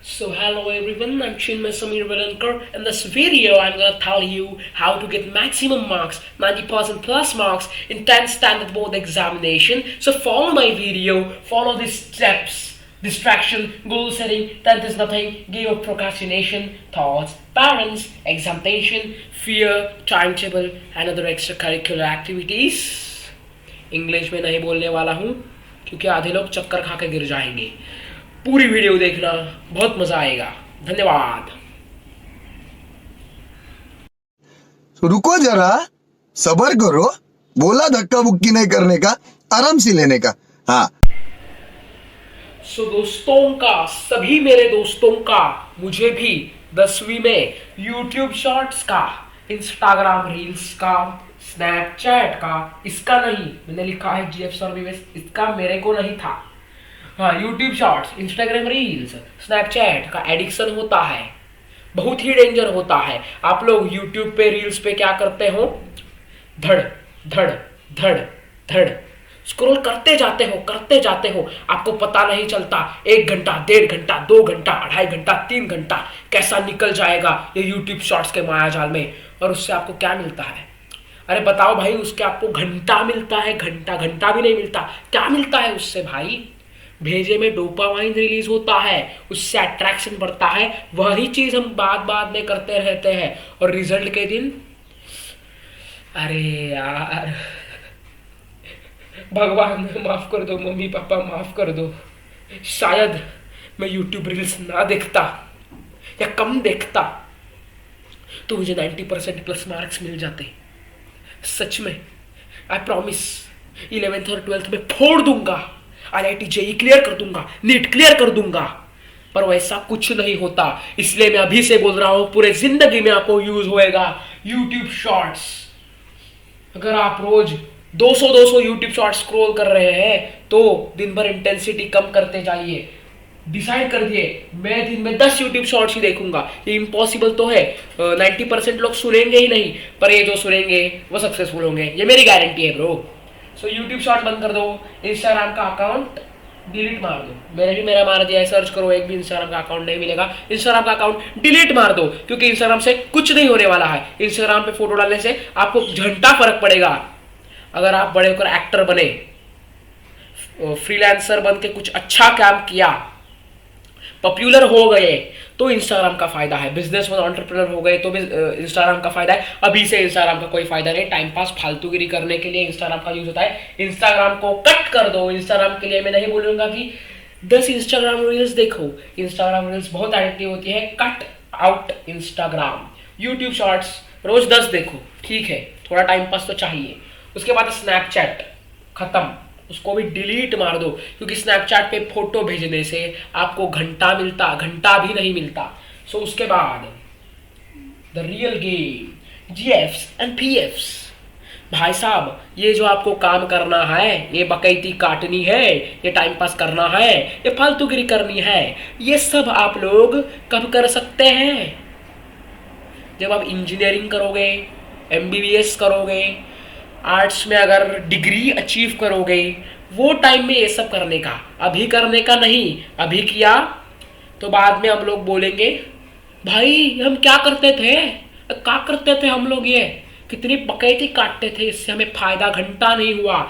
So hello everyone, I'm Chinmay Samir Velankar. In this video, I'm gonna tell you how to get maximum marks, 90% plus marks in 10th standard board examination. So follow my video, follow these steps. Distraction, goal setting, 10th is nothing, give up procrastination, thoughts, parents, exam tension, fear, timetable and other extracurricular activities. English में नहीं बोलने वाला हूँ क्योंकि आधे लोग चक्कर खा के गिर जाएंगे. पूरी वीडियो देखना, बहुत मजा आएगा. धन्यवाद. तो रुको जरा, सबर करो. बोला धक्का बुक्की नहीं करने का, आराम से लेने का. हाँ. दोस्तों का, सभी मेरे दोस्तों का, मुझे भी 10वीं में YouTube शॉर्ट्स का, इंस्टाग्राम रील्स का, स्नैपचैट का, इसका नहीं, मैंने लिखा है GF सर्विस, इसका मेरे को नहीं था. हाँ, YouTube shorts, Instagram reels, Snapchat का एडिक्शन होता है, बहुत ही डेंजर होता है. आप लोग यूट्यूब पे रील्स पे क्या करते हो? धड़ धड़ धड़ धड़ स्क्रॉल करते जाते हो, आपको पता नहीं चलता 1 घंटा, 1.5 घंटा, 2 घंटा, 2.5 घंटा, 3 घंटा कैसा निकल जाएगा ये यूट्यूब शॉर्ट्स के मायाजाल में. और उससे आपको क्या मिलता है? अरे बताओ भाई, उसके आपको घंटा मिलता है? घंटा भी नहीं मिलता. क्या मिलता है उससे भाई? भेजे में डोपामाइन रिलीज होता है, उससे अट्रैक्शन बढ़ता है. वही चीज हम बाद में करते रहते हैं और रिजल्ट के दिन, अरे यार भगवान माफ कर दो, मम्मी पापा माफ कर दो, शायद मैं यूट्यूब रील्स ना देखता या कम देखता तो मुझे 90% प्लस मार्क्स मिल जाते. सच में, आई प्रॉमिस. 11th और 12th में फोड़ दूंगा, IIT JEE क्लियर कर दूंगा, नीट क्लियर कर दूंगा. पर वैसा कुछ नहीं होता. इसलिए मैं अभी से बोल रहा हूं, पूरे जिंदगी में आपको यूज होएगा यूट्यूब शॉर्ट्स. अगर आप रोज 200 यूट्यूब शॉर्ट्स स्क्रॉल कर रहे हैं तो दिन भर इंटेंसिटी कम करते जाइए. डिसाइड कर दिए, मैं दिन में 10 यूट्यूब शॉर्ट्स ही देखूंगा. ये इम्पॉसिबल तो है. 90% लोग सुनेंगे ही नहीं, पर ये जो सुनेंगे वो सक्सेसफुल होंगे, ये मेरी गारंटी है ब्रो. सो यूट्यूब शॉर्ट बंद कर दो. इंस्टाग्राम का अकाउंट डिलीट मार दो. मैंने भी मेरा मार दिया है, सर्च करो, एक भी इंस्टाग्राम का अकाउंट नहीं मिलेगा. इंस्टाग्राम का अकाउंट डिलीट मार दो, क्योंकि इंस्टाग्राम से कुछ नहीं होने वाला है. इंस्टाग्राम पे फोटो डालने से आपको घंटा फर्क पड़ेगा. अगर आप बड़े होकर एक्टर बने, फ्रीलांसर बन के कुछ अच्छा काम किया, पॉपुलर हो गए, तो इंस्टाग्राम का फायदा है. बिजनेस में एंटरप्रेन्योर हो गए तो भी इंस्टाग्राम का फायदा है. अभी से इंस्टाग्राम का कोई फायदा नहीं. टाइम पास फालतूगिरी करने के लिए इंस्टाग्राम का यूज होता है. इंस्टाग्राम को कट कर दो. इंस्टाग्राम के लिए मैं नहीं बोलूंगा कि 10 इंस्टाग्राम रील्स देखो. इंस्टाग्राम रील्स बहुत एडिक्टिव होती है. Cut out Instagram. YouTube shorts रोज 10 देखो, ठीक है, थोड़ा टाइम पास तो चाहिए. उसके बाद स्नैपचैट खत्म, उसको भी डिलीट मार दो, क्योंकि स्नैपचैट पे फोटो भेजने से आपको घंटा भी नहीं मिलता. सो उसके बाद the real game, GFs and PFs. भाई साहब, ये जो आपको काम करना है, ये बकैती काटनी है, ये टाइम पास करना है, ये फालतूगिरी करनी है, ये सब आप लोग कब कर सकते हैं? जब आप इंजीनियरिंग करोगे, MBBS करोगे, आर्ट्स में अगर डिग्री अचीव करोगे, वो टाइम में ये सब करने का. अभी करने का नहीं. अभी किया तो बाद में हम लोग बोलेंगे, भाई हम क्या करते थे हम लोग, ये कितनी बकैती काटते थे, इससे हमें फायदा घंटा नहीं हुआ.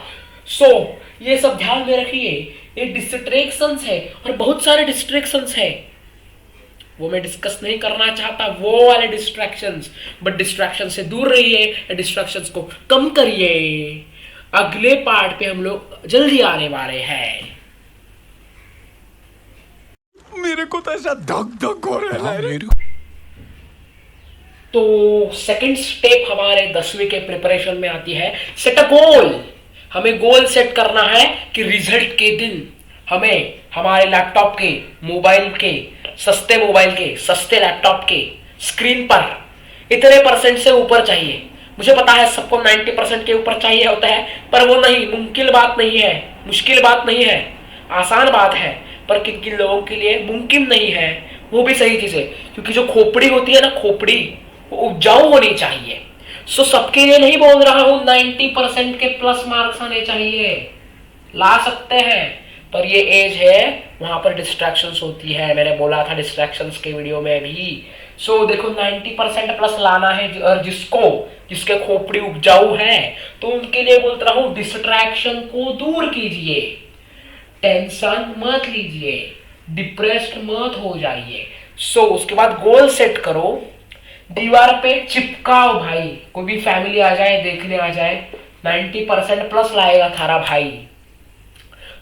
सो ये सब ध्यान में रखिए. ये डिस्ट्रैक्शंस है और बहुत सारे डिस्ट्रैक्शंस है, वो मैं डिस्कस नहीं करना चाहता, वो वाले डिस्ट्रैक्शंस. बट डिस्ट्रैक्शन से दूर रहिए, डिस्ट्रैक्शंस को कम करिए. अगले पार्ट पे हम लोग जल्दी आने वाले हैं. मेरे को तो ऐसा धक हो रहा है. तो सेकंड स्टेप हमारे 10वीं के प्रिपरेशन में आती है, सेट अ गोल. हमें गोल सेट करना है कि रिजल्ट के दिन हमें हमारे लैपटॉप के, मोबाइल के, सस्ते लैपटॉप के स्क्रीन पर इतने % से ऊपर चाहिए. मुझे पता है सबको 90% के ऊपर चाहिए होता है, पर वो नहीं, मुश्किल बात नहीं है, आसान बात है. पर किन किन लोगों के लिए मुमकिन नहीं है, वो भी सही चीज है. क्योंकि जो खोपड़ी होती है ना, खोपड़ी वो उपजाऊ होनी चाहिए. सो सबके लिए नहीं बोल रहा हूं 90% के प्लस मार्क्स आने चाहिए, ला सकते हैं, पर ये एज है वहां पर डिस्ट्रैक्शंस होती है, मैंने बोला था डिस्ट्रैक्शंस के वीडियो में भी। सो देखो 90% प्लस लाना है, और जिसके खोपड़ी उपजाऊ है तो उनके लिए बोलता रहा हूं डिस्ट्रैक्शन को दूर कीजिए, टेंशन मत लीजिए, डिप्रेस्ड मत हो जाइए। सो उसके बाद गोल सेट करो, दीवार पे चिपकाओ भाई, कोई भी फैमिली आ जाए देखने आ जाए 90% प्लस लाएगा थारा भाई।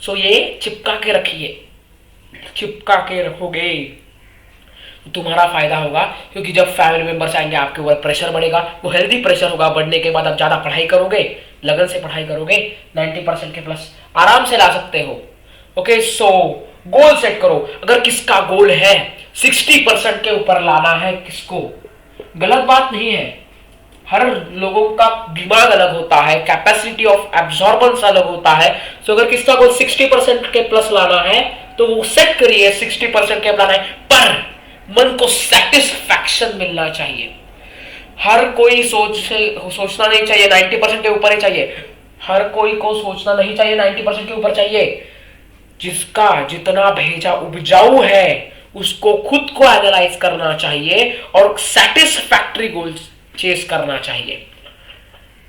सो ये चिपका के रखिए, चिपका के रखोगे तो तुम्हारा फायदा होगा, क्योंकि जब फैमिली मेंबर्स आएंगे आपके ऊपर प्रेशर बढ़ेगा, वो हेल्दी प्रेशर होगा। बढ़ने के बाद आप ज्यादा पढ़ाई करोगे, लगन से पढ़ाई करोगे, 90% के प्लस आराम से ला सकते हो। ओके, सो गोल सेट करो। अगर किसका गोल है 60% के ऊपर लाना है, किसको, गलत बात नहीं है, हर लोगों का दिमाग अलग होता है, कैपेसिटी ऑफ एब्जॉर्बेंस अलग होता है। तो अगर किसका गोल 60% के प्लस लाना है तो वो सेट करिए 60% के लाना है, पर मन को सेटिस्फैक्शन मिलना चाहिए। हर कोई सोचना नहीं चाहिए 90% के ऊपर ही चाहिए, हर कोई को सोचना नहीं चाहिए 90% के ऊपर चाहिए। जिसका जितना भेजा उपजाऊ है उसको खुद को एनालाइज करना चाहिए और सेटिस्फैक्टरी गोल्स चेस करना चाहिए।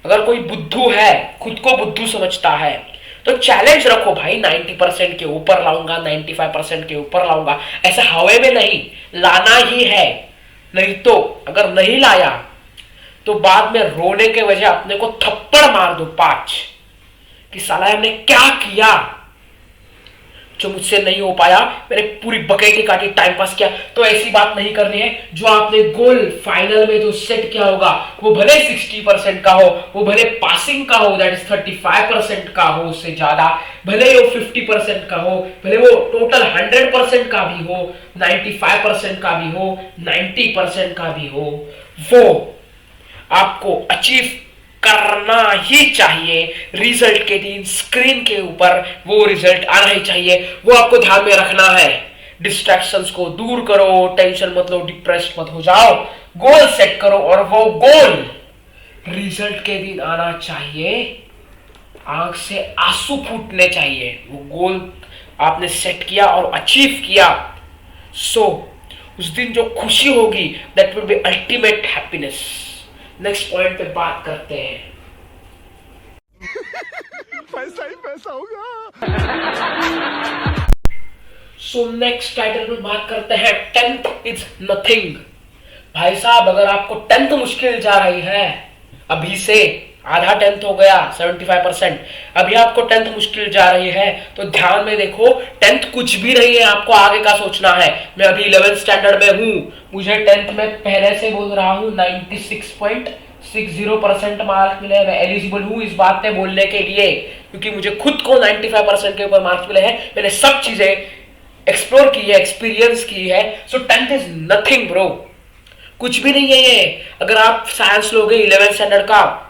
अगर कोई बुद्धू है, खुद को बुद्धू समझता है, तो चैलेंज रखो भाई 90% के ऊपर लाऊंगा, 95% के ऊपर लाऊंगा। ऐसा हवा में नहीं, लाना ही है। नहीं तो अगर नहीं लाया तो बाद में रोने के वजह अपने को थप्पड़ मार दो 5 कि साला हमने क्या किया जो मुझसे नहीं हो पाया, मैंने पूरी बकेटी काटी, टाइम पास किया। तो ऐसी बात नहीं करनी है। जो आपने गोल फाइनल में जो सेट किया होगा वो भले 60% का हो, वो भले पासिंग का हो, दैट इज 35% का हो, उससे ज्यादा, भले वो 50% का हो, भले वो टोटल 100% का भी हो, 95% का भी हो, 90% का भी हो, वो आपको अचीव करना ही चाहिए। रिजल्ट के दिन स्क्रीन के ऊपर वो रिजल्ट आना ही चाहिए, वो आपको ध्यान में रखना है। डिस्ट्रैक्शंस को दूर करो, टेंशन मत लो, डिप्रेस्ड मत हो जाओ, गोल सेट करो और वो गोल रिजल्ट के दिन आना चाहिए, आंख से आंसू फूटने चाहिए। वो गोल आपने सेट किया और अचीव किया, सो उस दिन जो खुशी होगी that will be ultimate happiness. Next point पे बात करते हैं। पैसा ही पैसा होगा। सो नेक्स्ट टाइटल पे बात करते हैं 10th इज नथिंग। भाई साहब, अगर आपको 10th मुश्किल जा रही है, अभी से आधा 10th हो गया 75%, अभी आपको 10th मुश्किल जा रही है तो ध्यान में देखो, 10th कुछ भी नहीं है, आपको आगे का सोचना है। मैं अभी 11th स्टैंडर्ड में हूं, मुझे 10th में पहले से बोल रहा हूं 96.60% मार्क्स मिले, मैं एलिजिबल हूं इस बात पे बोलने के लिए, क्योंकि मुझे खुद को 95% के ऊपर मार्क्स मिले हैं। मैंने सब चीजें एक्सप्लोर की है, एक्सपीरियंस की है। सो 10th इज नथिंग ब्रो, कुछ भी नहीं है ये। अगर आप साइंस लोगे 11th स्टैंडर्ड का,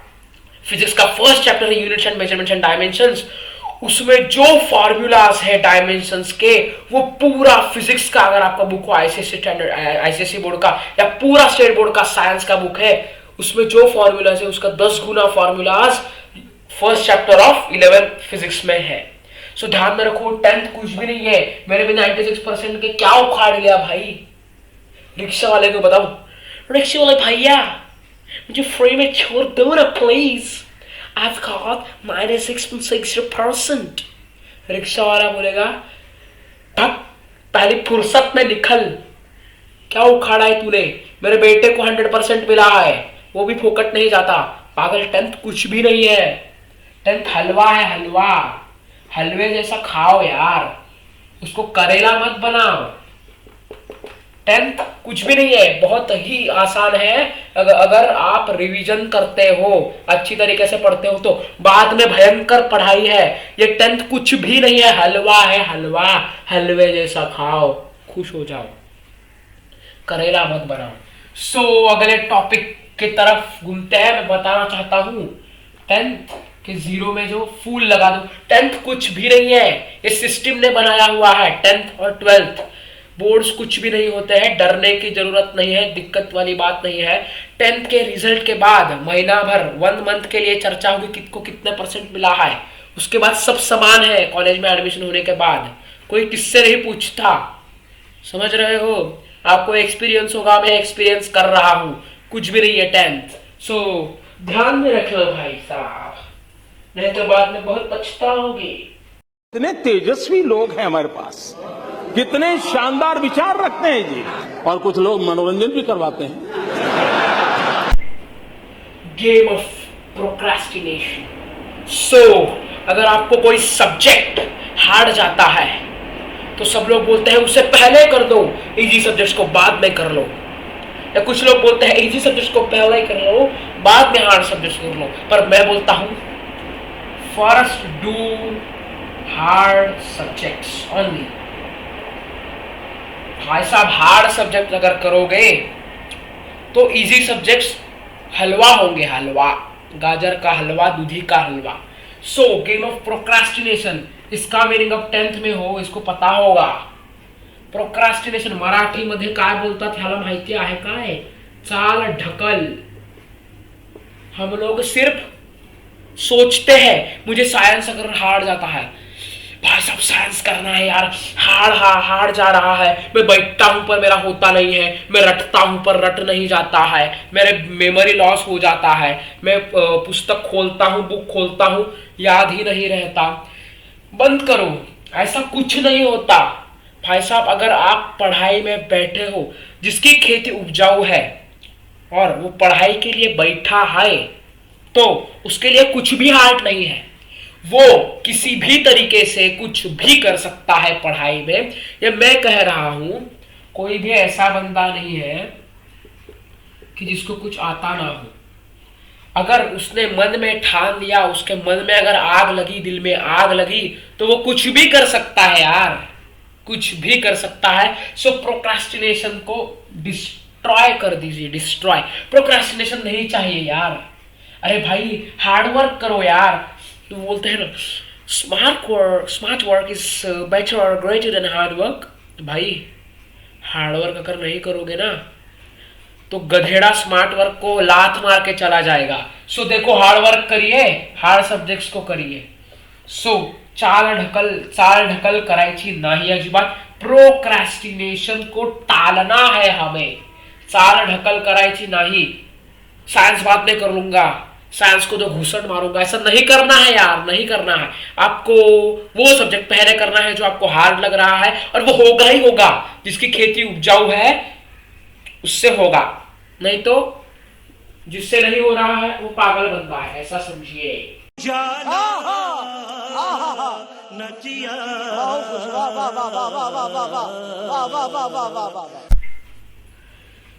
फिजिक्स का फर्स्ट चैप्टर है units and measurements and dimensions, उसमें जो फॉर्मूलाज है डायमेंशंस के, वो पूरा फिजिक्स का, अगर आपका बुक हो आईसीएसई स्टैंडर्ड, आईसीएसई बोर्ड का या पूरा स्टेट बोर्ड का साइंस का बुक है, उसमें जो फॉर्मूलाज है उसका 10 गुना formulas first chapter of 11th physics में है। सो ध्यान में रखो, 10th कुछ भी नहीं है। मैंने भी 96% के क्या उखाड़ लिया भाई। रिक्शा वाले को बताओ, रिक्शा वाले भैया मुझे फ्री में छोड़ दो ना प्लीज, I've got 96.60%। रिक्शा वाला बोलेगा, भग पहली फुर्सत में निकल, क्या उखाड़ा है तूने, मेरे बेटे को 100% मिला है, वो भी फोकट नहीं जाता। पागल, 10th कुछ भी नहीं है, 10th हलवा है, हलवा, हलवे जैसा खाओ यार, उसको करेला मत बनाओ। 10th कुछ भी नहीं है, बहुत ही आसान है। अगर आप रिवीजन करते हो, अच्छी तरीके से पढ़ते हो, तो बाद में भयंकर पढ़ाई है। ये 10th कुछ भी नहीं है, हलवा है, हलवा, हलवे जैसा खाओ, खुश हो जाओ, करेला मत बनाओ। सो अगले टॉपिक की तरफ घूमते हैं। मैं बताना चाहता हूं 10th के 0 में जो फूल लगा दो, 10th कुछ भी नहीं है, ये सिस्टम ने बनाया हुआ है। 10th और 12th बोर्ड्स कुछ भी नहीं होते हैं, डरने की जरूरत नहीं है, दिक्कत वाली बात नहीं है। 10th के रिजल्ट के बाद महीना भर, 1 मंथ के लिए चर्चा होगी किसको कितने % मिला है, उसके बाद सब समान है कॉलेज में एडमिशन होने के बाद, कोई किससे नहीं पूछता। समझ रहे हो? आपको एक्सपीरियंस होगा, मैं एक्सपीरियंस कर रहा हूं, कुछ भी नहीं है 10th। सो ध्यान में रखो भाई साहब, नहीं तो बाद में बहुत पछताओगे। कितने तेजस्वी लोग हैं हमारे पास, कितने शानदार विचार रखते हैं जी, और कुछ लोग मनोरंजन भी करवाते हैं। Game of procrastination. सो अगर आपको कोई सब्जेक्ट हार्ड जाता है तो सब लोग बोलते हैं उसे पहले कर दो, इजी सब्जेक्ट्स को बाद में कर लो। या कुछ लोग बोलते हैं इजी सब्जेक्ट्स को पहले कर लो, बाद में हार्ड सब्जेक्ट्स कर लो। पर मैं बोलता हूं first do hard subjects only. भाई साहब हार्ड सब्जेक्ट अगर करोगे तो इजी सब्जेक्ट्स हलवा होंगे, हलवा, गाजर का हलवा, दूधी का हलवा। सो गेम ऑफ प्रोक्रास्टिनेशन, इसका मीनिंग अब 10th में हो, इसको पता होगा। प्रोक्रास्टिनेशन मराठी मध्ये काय बोलतात ह्याला माहिती आहे काय? चाल ढकल। हम लोग सिर्फ सोचते हैं मुझे साइंस अगर हार्ड जाता है, भाई साहब साइंस करना है यार, हार्ड जा रहा है, मैं बैठता हूं पर मेरा होता नहीं है, मैं रटता हूं पर रट नहीं जाता है, मेरे मेमोरी लॉस हो जाता है, मैं पुस्तक खोलता हूं, बुक खोलता हूं, याद ही नहीं रहता। बंद करो, ऐसा कुछ नहीं होता भाई साहब। अगर आप पढ़ाई में बैठे हो, जिसकी खेती उपजाऊ है और वो पढ़ाई के लिए बैठा है, तो उसके लिए कुछ भी हार्ड नहीं है। वो किसी भी तरीके से कुछ भी कर सकता है पढ़ाई में। ये मैं कह रहा हूं, कोई भी ऐसा बंदा नहीं है कि जिसको कुछ आता ना हो। अगर उसने मन में ठान लिया, उसके मन में अगर आग लगी, दिल में आग लगी, तो वो कुछ भी कर सकता है यार, कुछ भी कर सकता है। सो प्रोक्रास्टिनेशन को डिस्ट्रॉय कर दीजिए, डिस्ट्रॉय। प्रोक्रास्टिनेशन नहीं चाहिए यार। अरे भाई हार्ड वर्क करो यार। तो बोलते हैं ना स्मार्ट वर्क इज बेटर और ग्रेटर देन हार्ड वर्क। भाई हार्ड वर्क अगर नहीं करोगे ना तो गधेड़ा स्मार्ट वर्क को लात मार के चला जाएगा। सो देखो हार्ड वर्क करिए, हार्ड सब्जेक्ट्स को करिए। सो चाल ढकल करायची नाही अजिबात। प्रोक्रॅस्टिनेशन को टालना है हमें, चाल ढकल करायची नहीं। साइंस बाद में कर लूंगा, साइंस को तो घूसट मारूंगा, ऐसा नहीं करना है यार, नहीं करना है। आपको वो सब्जेक्ट पहले करना है जो आपको हार्ड लग रहा है, और वो होगा ही होगा। जिसकी खेती उपजाऊ है उससे होगा, नहीं तो जिससे नहीं हो रहा है वो पागल बंदा है, ऐसा समझिए।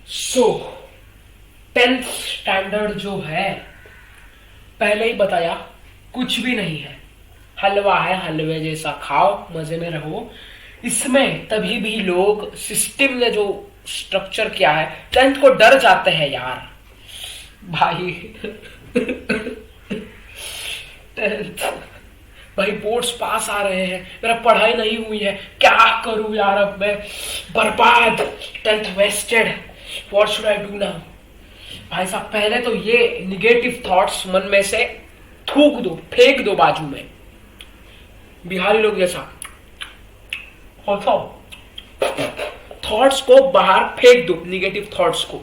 सो 10th स्टैंडर्ड जो है, पहले ही बताया, कुछ भी नहीं है, हलवा है, हलवे जैसा खाओ, मजे में रहो। इसमें तभी भी लोग सिस्टम ने जो स्ट्रक्चर किया है, 10th को डर जाते हैं यार भाई। 10th भाई बोर्ड्स पास आ रहे हैं, मेरा पढ़ाई नहीं हुई है, क्या करूं यार, अब मैं बर्बाद, 10th wasted, what should I do now. भाई साहब पहले तो ये निगेटिव थॉट्स मन में से थूक दो, फेंक दो बाजू में, बिहारी लोग जैसा थॉट्स को बाहर फेंक दो, निगेटिव थॉट्स को।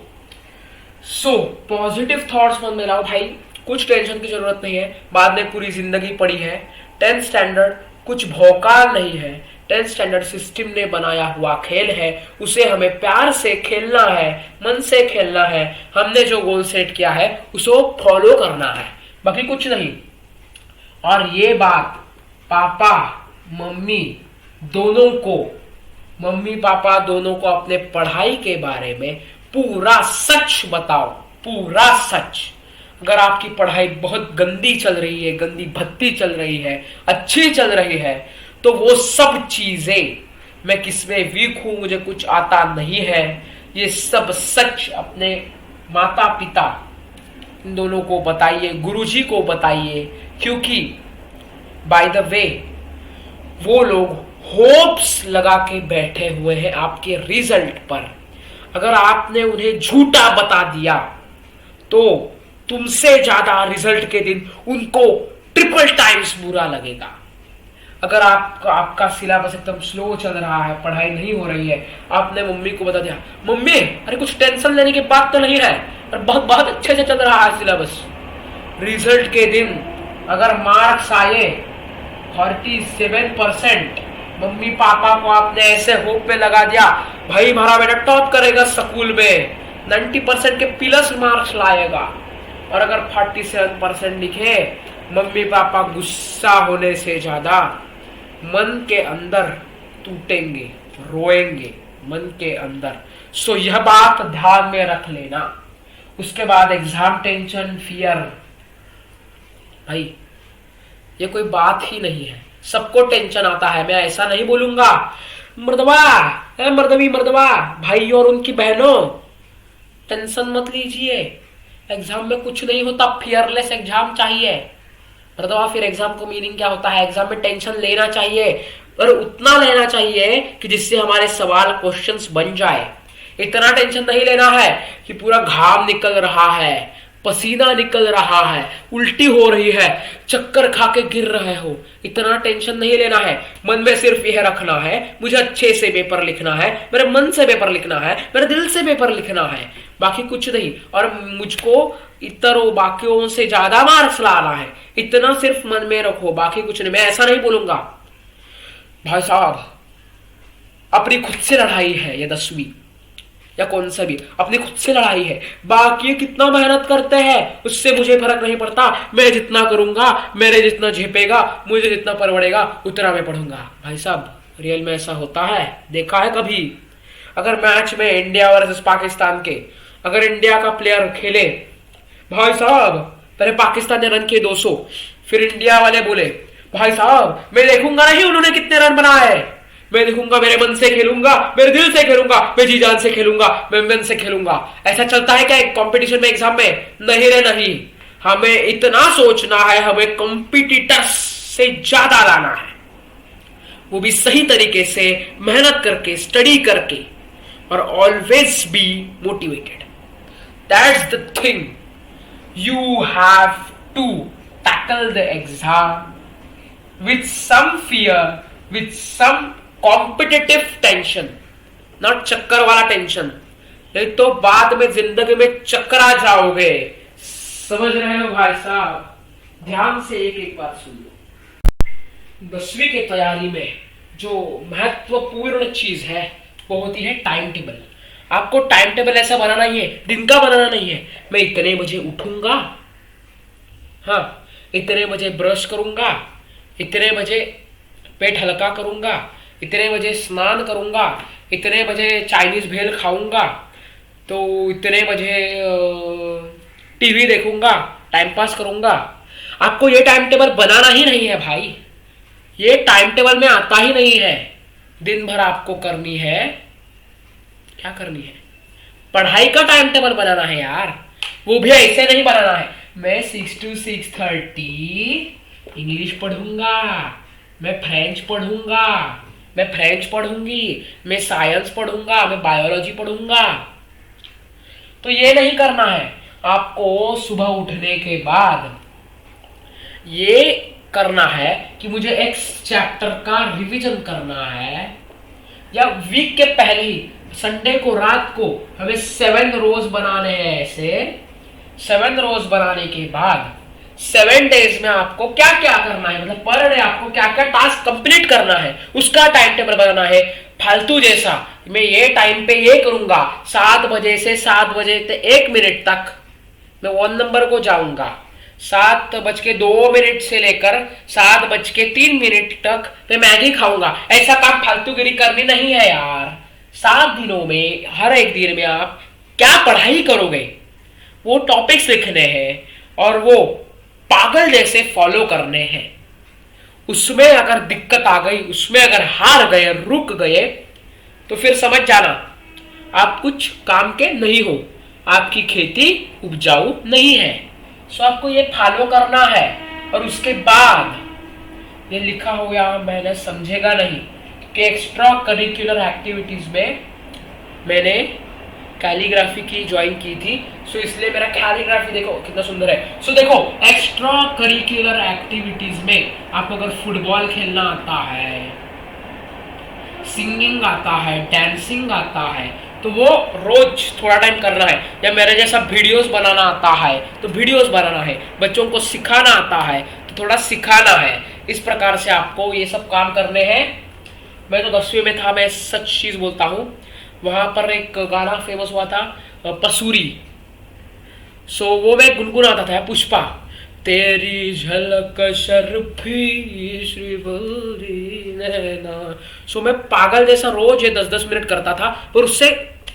सो पॉजिटिव थॉट्स मन में लाओ भाई, कुछ टेंशन की जरूरत नहीं है, बाद में पूरी जिंदगी पड़ी है। 10th स्टैंडर्ड कुछ भौकाल नहीं है, 10th स्टैंडर्ड सिस्टम ने बनाया हुआ खेल है, उसे हमें प्यार से खेलना है, मन से खेलना है। हमने जो गोल सेट किया है उसको फॉलो करना है, बाकी कुछ नहीं। और ये बात पापा मम्मी पापा दोनों को अपने पढ़ाई के बारे में पूरा सच बताओ, पूरा सच। अगर आपकी पढ़ाई बहुत गंदी चल रही है, गंदी भत्ती चल रही है, अच्छी चल रही है, तो वो सब चीजें, मैं किसमें वीक हूं, मुझे कुछ आता नहीं है, ये सब सच अपने माता पिता इन दोनों को बताइए, गुरुजी को बताइए, क्योंकि बाय द वे वो लोग होप्स लगा के बैठे हुए हैं आपके रिजल्ट पर। अगर आपने उन्हें झूठा बता दिया तो तुमसे ज्यादा रिजल्ट के दिन उनको ट्रिपल टाइम टाइम्स बुरा लगेगा। अगर आपका सिलेबस एकदम स्लो चल रहा है, पढ़ाई नहीं हो रही है, आपने मम्मी को बता दिया, मम्मी अरे कुछ टेंशन लेने की बात तो नहीं है, और बहुत बहुत अच्छे से चल रहा है सिलेबस। रिजल्ट के दिन अगर मार्क्स आए 47%, मम्मी पापा को आपने ऐसे होप में लगा दिया, भाई हमारा बेटा टॉप करेगा स्कूल में, 90% के प्लस मार्क्स लाएगा, और अगर 47% लिखे, मम्मी पापा गुस्सा होने से ज्यादा मन के अंदर टूटेंगे, रोएंगे मन के अंदर। सो यह बात ध्यान में रख लेना। उसके बाद एग्जाम टेंशन, फियर, भाई ये कोई बात ही नहीं है, सबको टेंशन आता है। मैं ऐसा नहीं बोलूंगा मर्दवा, मर्दवी मर्दवा भाई और उनकी बहनों, टेंशन मत लीजिए, एग्जाम में कुछ नहीं होता, फियरलेस एग्जाम चाहिए। मर्दवा फिर एग्जाम को मीनिंग क्या होता है? एग्जाम में टेंशन लेना चाहिए, और उतना लेना चाहिए कि जिससे हमारे सवाल क्वेश्चंस बन जाए। इतना टेंशन नहीं लेना है कि पूरा घाम निकल रहा है, पसीना निकल रहा है, उल्टी हो रही है, चक्कर खा के गिर रहे हो, इतना टेंशन नहीं लेना है। मन में सिर्फ यह रखना है, मुझे अच्छे से पेपर लिखना है, मेरे मन से पेपर लिखना है, मेरे दिल से पेपर लिखना है, बाकी कुछ नहीं। और मुझको इतरों बाकियों से ज्यादा मार्क्स लाना है, इतना सिर्फ मन में रखो, बाकी कुछ नहीं। मैं ऐसा नहीं बोलूंगा भाई साहब, अपनी खुद से लड़ाई है ये 10वीं या कौन सा भी, अपनी खुद से लड़ाई है। बाकी कितना मेहनत करते हैं उससे मुझे फर्क नहीं पड़ता, मैं जितना करूंगा, मेरे जितना झेपेगा, मुझे जितना परवड़ेगा उतना मैं पढ़ूंगा। भाई साहब रियल में ऐसा होता है? देखा है कभी? अगर मैच में इंडिया वर्सेस पाकिस्तान के, अगर इंडिया का प्लेयर खेले, भाई साहब पहले पाकिस्तान ने रन किए 200, फिर इंडिया वाले बोले भाई साहब मैं देखूंगा नहीं उन्होंने कितने रन बनाए हैं, मैं देखूंगा, मेरे मन से खेलूंगा, मेरे दिल से खेलूंगा, मैं जी जान से खेलूंगा, मैं मन से खेलूंगा। ऐसा चलता है क्या कंपटीशन में, एग्जाम में? नहीं रे नहीं, हमें इतना सोचना है, हमें कॉम्पिटिटर्स से ज्यादा लाना है, वो भी सही तरीके से मेहनत करके, स्टडी करके, और always be motivated. That's the thing, you have to tackle the exam with some fear, with some competitive tension, not चक्कर वाला टेंशन, नहीं तो बाद में जिंदगी में चक्करा जाओगे। समझ रहे हो भाई साहब? ध्यान से एक एक बात सुन लो। 10वीं की तैयारी में जो महत्वपूर्ण चीज है वो होती है टाइम टेबल। आपको टाइम टेबल ऐसा बनाना ही है, दिन का बनाना नहीं है। मैं इतने बजे उठूंगा, हाँ इतने बजे ब्रश करूंगा, इतने बजे पेट हल्का करूंगा, इतने बजे स्नान करूंगा, इतने बजे चाइनीज भेल खाऊंगा, तो इतने बजे टीवी देखूंगा, टाइम पास करूंगा। आपको ये टाइम टेबल बनाना ही नहीं है भाई, ये टाइम टेबल में आता ही नहीं है। दिन भर आपको करनी है, क्या करनी है? पढ़ाई का टाइम टेबल बनाना है यार, वो भी ऐसे नहीं बनाना है मैं 6 to 6:30 इंग्लिश पढ़ूंगा, मैं फ्रेंच पढ़ूंगा, मैं फ्रेंच पढ़ूंगी, मैं साइंस पढ़ूंगा, मैं बायोलॉजी पढ़ूंगा। तो ये नहीं करना है। आपको सुबह उठने के बाद ये करना है कि मुझे एक चैप्टर का रिवीजन करना है, या वीक के पहले ही संडे को रात को हमें 7 रोज बनाने हैं। ऐसे 7 रोज बनाने के बाद 7 डेज में आपको क्या क्या करना है, मतलब पर डे आपको क्या क्या टास्क कंप्लीट करना है, उसका टाइम टेबल बनाना है। फालतू जैसा मैं ये टाइम पे ये करूंगा, 7 बजे से 7 बजे 1 मिनट तक मैं 1 नंबर को जाऊंगा, 7:02 से लेकर 7:03 तक मैं मैगी खाऊंगा। ऐसा काम फालतूगिरी करनी नहीं है यार। 7 दिनों में हर एक दिन में आप क्या पढ़ाई करोगे, वो टॉपिक्स लिखने हैं और वो पागल जैसे फॉलो करने हैं। उसमें अगर दिक्कत आ गई, उसमें अगर हार गए, रुक गए, तो फिर समझ जाना आप कुछ काम के नहीं हो, आपकी खेती उपजाऊ नहीं है। सो आपको ये फॉलो करना है। और उसके बाद ये लिखा हुआ मैंने समझेगा नहीं कि एक्स्ट्रा करिकुलर एक्टिविटीज में मैंने कैलीग्राफी की ज्वाइन की थी, सो इसलिए मेरा कैलीग्राफी देखो कितना सुंदर है। सो देखो एक्स्ट्रा करिकुलर एक्टिविटीज में आपको अगर फुटबॉल खेलना आता है, सिंगिंग आता है, डांसिंग आता है, तो वो रोज थोड़ा टाइम करना है। या मेरे जैसा वीडियोस बनाना आता है तो वीडियोस बनाना है, बच्चों को सिखाना आता है तो थोड़ा सिखाना है। इस प्रकार से आपको ये सब काम करने हैं। मैं तो 10वीं में था, मैं सच चीज बोलता हूँ। वहां पर एक गाना फेमस हुआ था पसूरी, सो वो मैं गुनगुनाता था, पुष्पा तेरी झलक शर्फी श्रीवल्ली नैना। सो मैं पागल जैसा रोज ये 10-10 मिनट करता था, पर उससे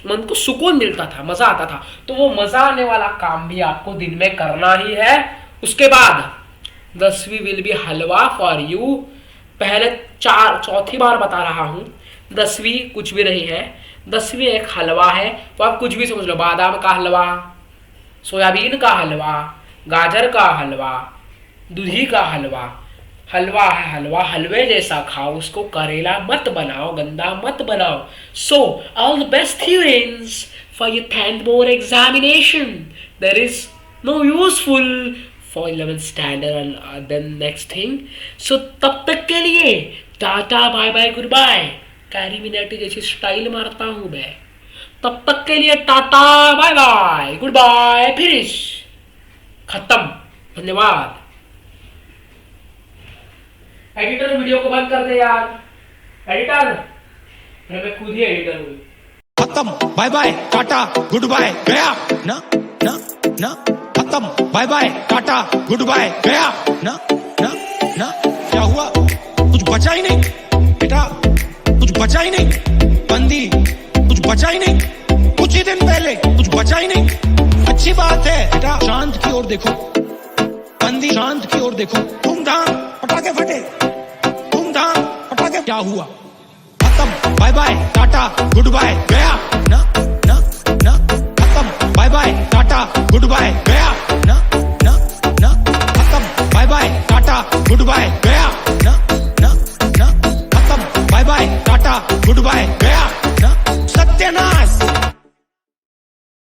मन को सुकून मिलता था, मजा आता था। तो वो मजा आने वाला काम भी आपको दिन में करना ही है। उसके बाद 10वीं will be halwa for you. पहले चौथी बार बता रहा हूं, 10वीं कुछ भी नहीं है, 10वीं एक हलवा है। तो आप कुछ भी समझ लो, बादाम का हलवा, सोयाबीन का हलवा, गाजर का हलवा, दूधी का हलवा। हलवा है हलवा, हलवे जैसा खाओ, उसको करेला मत बनाओ, गंदा मत बनाओ। So all the best students for your 10th board examination. There is no useful for 11th standard and then next thing. So तब तक के लिए tata bye bye goodbye. CarryMinati जैसी स्टाइल मारता हूं मैं। तब तक के लिए tata bye bye goodbye, finish, खत्म, धन्यवाद। एडिटर वीडियो को बंद कर दे यार, एडिटर। मैं खुद ही एडिटर हूँ। खत्म, bye bye tata good bye, गया ना ना ना। खत्म, bye bye tata good bye, गया ना ना ना। क्या हुआ? कुछ बचा ही नहीं बेटा, कुछ बचा ही नहीं। बंदी कुछ बचा ही नहीं, कुछ ही दिन पहले कुछ बचा ही नहीं। अच्छी बात है बेटा, चांद की ओर देखो, बंदी चांद की ओर देखो। धूमधाम पटाखे फटे, धूमधाम पटाखे। क्या हुआ? खत्म, bye bye tata good bye, गया ना ना ना। खत्म, bye bye tata good bye, गया ना ना ना। खत्म, bye bye tata good bye, गया ना ना ना। खत्म, bye bye tata good bye, गया ना। सत्यानाश।